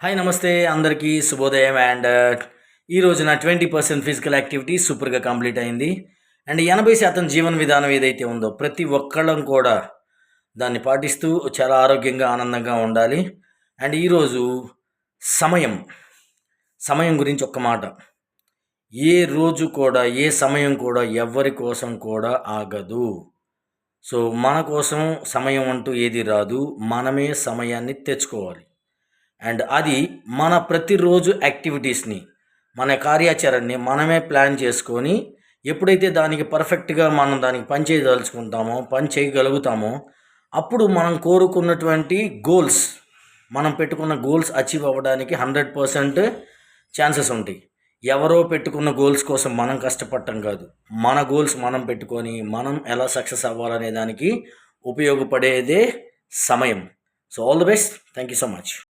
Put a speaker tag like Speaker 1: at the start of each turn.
Speaker 1: Hi నమస్తే అందరికీ శుభోదయం అండ్ ఈ రోజున 20% ఫిజికల్ యాక్టివిటీ సూపర్గా కంప్లీట్ అయింది. అండ్ 80% జీవన విధానం ఏదైతే ఉందో ప్రతి ఒక్కళ్ళం కూడా దాన్ని పాటిస్తూ చాలా ఆరోగ్యంగా ఆనందంగా ఉండాలి. అండ్ ఈరోజు సమయం సమయం గురించి ఒక్క మాట. ఏ రోజు కూడా ఏ సమయం కూడా ఎవరి కోసం కూడా ఆగదు. సో మన కోసం సమయం అంటూ ఏది రాదు, మనమే సమయాన్ని తెచ్చుకోవాలి. అండ్ అది మన ప్రతిరోజు యాక్టివిటీస్ని, మన కార్యాచరణని మనమే ప్లాన్ చేసుకొని ఎప్పుడైతే దానికి పర్ఫెక్ట్గా మనం దానికి పని చేయదలుచుకుంటామో, పని చేయగలుగుతామో, అప్పుడు మనం కోరుకున్నటువంటి గోల్స్, మనం పెట్టుకున్న గోల్స్ అచీవ్ అవ్వడానికి 100% ఛాన్సెస్ ఉంటాయి. ఎవరో పెట్టుకున్న గోల్స్ కోసం మనం కష్టపడటం కాదు, మన గోల్స్ మనం పెట్టుకొని మనం ఎలా సక్సెస్ అవ్వాలనే దానికి ఉపయోగపడేదే సమయం. So all the best. Thank you so much.